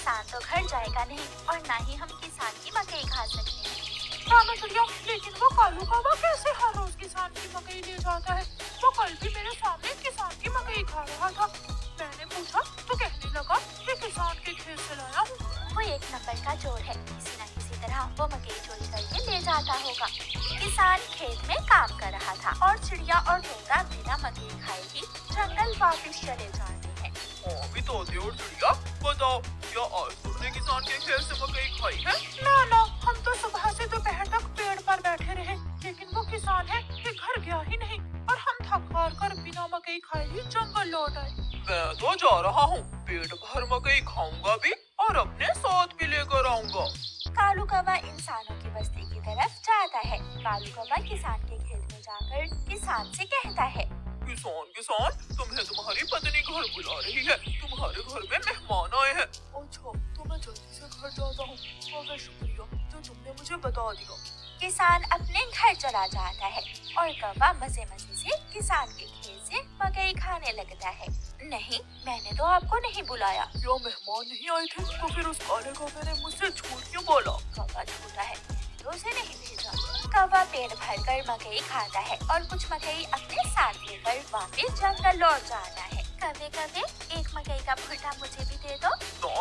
किसान तो घर जाएगा नहीं और ना ही हम किसान की मकई खा सकते हैं। रामा चिड़िया, लेकिन वो कालू कौवा कैसे हर रोज किसान की मकई ले जाता है? वो कल भी मेरे सामने किसान की मकई खा रहा था। मैंने पूछा तो कहने लगा कि किसान के खेत से लाया हूँ। वो एक नंबर का चोर है, किसी न किसी तरह वो मकई चोरी करके ले जाता होगा। किसान खेत में काम कर रहा था और चिड़िया और तोता बिना मकई खाए ही जंगल वापस चले जाते हैं। अभी तोते और चिड़िया, बताओ क्या आज तुमने किसान के खेत से मकई खाई है? ना, हम तो सुबह से दोपहर तक पेड़ पर बैठे रहे, लेकिन वो किसान है कि घर गया ही नहीं और हम थक हार कर बिना मकई खाए ही जंगल लौट आए। मैं तो जा रहा हूँ, पेट भर मकई खाऊंगा भी और अपने साथ भी लेकर आऊंगा। कालू कौवा इंसानों की बस्ती की तरफ जाता है। कालू कौवा किसान के खेत में जाकर किसान से कहता है, किसान, तुम्हें तुम्हारी पत्नी घर बुला रही है, तुम्हारे घर में मेहमान आए हैं। अच्छा, तो मैं जल्दी से घर जाता हूँ। बहुत शुक्रिया जो तुमने मुझे बता दिया। किसान अपने घर चला जाता है और कौवा मजे मजे से किसान के खेत से मकई खाने लगता है। नहीं, मैंने तो आपको नहीं बुलाया। क्या मेहमान नहीं आए थे? तो फिर उस काले कौवे ने मुझसे झूठ क्यों बोला? कौवा झूठा है, मैंने तो उसे नहीं भेजा। कौवा पेट भरकर मकई खाता है और कुछ मकई अपने साथ लेकर वापस जंगल लौट जाता है। कौवे कौवे, एक मकई का भुट्टा मुझे भी दे दो।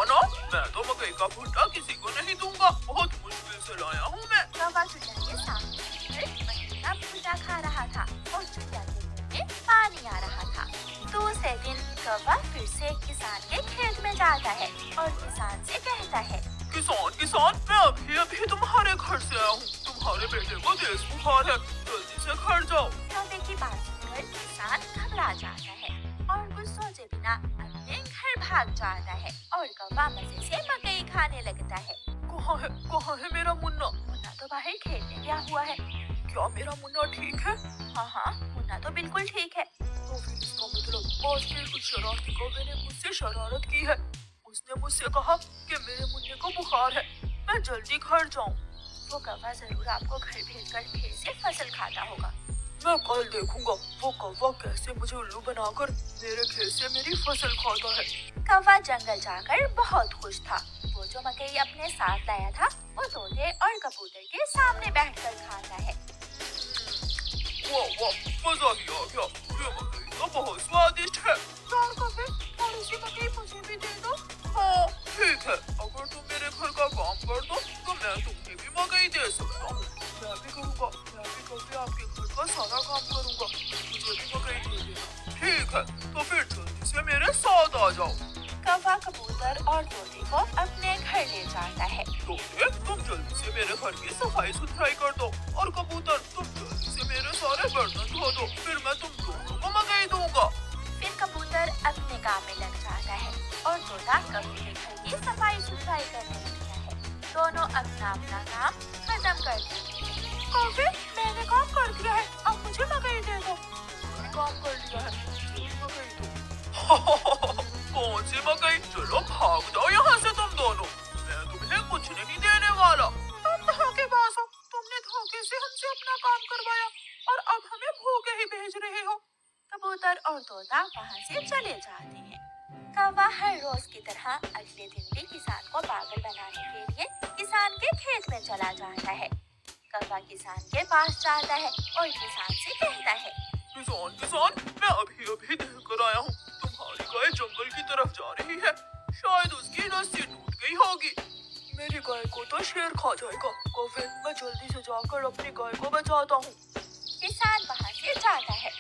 ना, मैं तो मकई का भुट्टा किसी को नहीं दूंगा, बहुत मुश्किल से लाया हूँ मैं। कौवा चिड़िया के सामने बैठकर मकई का भुट्टा खा रहा था और चिड़िया के मुंह में पानी आ रहा था। दूसरे दिन कौवा फिर से किसान के खेत में जाता है और किसान से कहता है, किसान, मैं अभी तुम्हारे घर से आया हूँ। तुम्हारे बेटे को तेज बुखार है, जल्दी से घर जाओ। कौवे की बात सुनकर किसान घबरा जाता है और कुछ सोचे बिना अपने घर भाग जाता है और कौवा मजे से मकई खाने लगता है। कहाँ है मेरा मुन्ना? मुन्ना तो बाहर खेलने गया हुआ है। क्या मेरा मुन्ना ठीक है? हाँ, मुन्ना तो बिल्कुल ठीक है। तो फिर इसका मतलब आज फिर कुछ शरारती कौवे ने मुझसे शरारत की है। उसने मुझसे कहा कि मेरे मुन्ने को बुखार है, मैं जल्दी घर जाऊँ। वो कौवा जरूर आपको घर भेजकर खेत से फसल खाता होगा। मैं कल देखूंगा वो कौवा कैसे मुझे उल्लू बनाकर मेरे खेत से मेरी फसल खाता है। कौवा जंगल जाकर बहुत खुश था। वो जो मकई अपने साथ लाया था वो तोते और कबूतर के सामने बैठकर खाता है। वाह, मजा ही आ गया। ये मकई तो बहुत स्वादिष्ट है। यार कौवे, थोड़ी सी मकई मुझे भी दे दो। हाँ, ठीक है, अगर तुम मेरे घर का काम कर दो तो मैं तुम्हें भी मकई दे सकता हूँ। मैं भी करूँगा, मैं भी कभी आपके घर का सारा काम करूँगा, मुझे भी मकई दे देना। ठीक है, तो फिर जल्दी से मेरे साथ आ जाओ। कौवा कबूतर और तोते को अपने घर ले जाता है। तोते, तुम जल्दी से मेरे घर की सफाई सुथराई कर दो और कबूतर, तुम जल्दी से मेरे सारे बर्तन धो दो, फिर मैं तुम दोनों को मकई दूंगा। फिर कबूतर अपने काम में लग जाता है और तोता कौवे के घर की सफाई सुथराई करने लगता है। दोनों अपना अपना काम खत्म कर देते हैं। कौवे, मैंने काम कर दिया है, अब मुझे मकई दे दो। मैंने काम कर लिया है, मुझे मकई दो। कौन सी मकई? चलो भाग जाओ यहाँ से तुम दोनों, मैं तुम्हें कुछ नहीं देने वाला। तुम धोखेबाज हो, तुमने धोखे से हमसे अपना काम करवाया और अब हमें भूखे ही भेज रहे हो। कबूतर और तोता वहाँ से चले जाते हैं। कौवा हर रोज की तरह अगले दिन भी किसान को पागल बनाने के लिए किसान के खेत में चला जाता है। कौवा किसान के पास जाता है और किसान से कहता है, किसान, मैं अभी देख कर आया हूँ, तुम्हारी गाय जंगल की तरफ जा रही है, शायद उसकी रस्सी टूट गई होगी। मेरी गाय को तो शेर खा जाएगा। कौवे, मैं जल्दी से जाकर अपनी गाय को बचाता हूँ। किसान वहाँ से जाता है,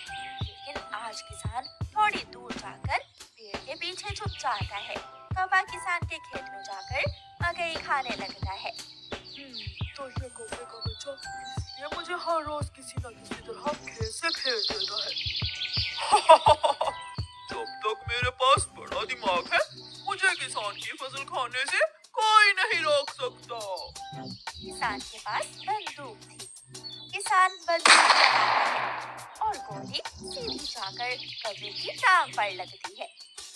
लेकिन आज किसान थोड़ी दूर जाकर पेड़ के पीछे छुप जाता है। कौवा किसान के खेत में जाकर मकई खाने लगता है। तो ये कौवे का बच्चा इसलिए मुझे हर रोज किसी न किसी तरह खेत से भेज देता है। जब तक मेरे पास बड़ा दिमाग है, मुझे किसान की फसल खाने से कोई नहीं रोक सकता। किसान के पास बंदूक थी। किसान बंदूक चलाता है और गोली सीधी जाकर कौवे की टांग पर लगती है।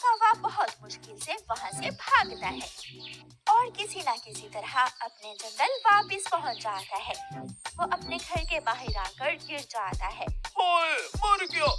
कौवा बहुत मुश्किल से वहाँ से भागता है और किसी न किसी तरह अपने जंगल वापस पहुँच जाता है। वो अपने घर के बाहर आकर गिर जाता है। हाय, मर गया।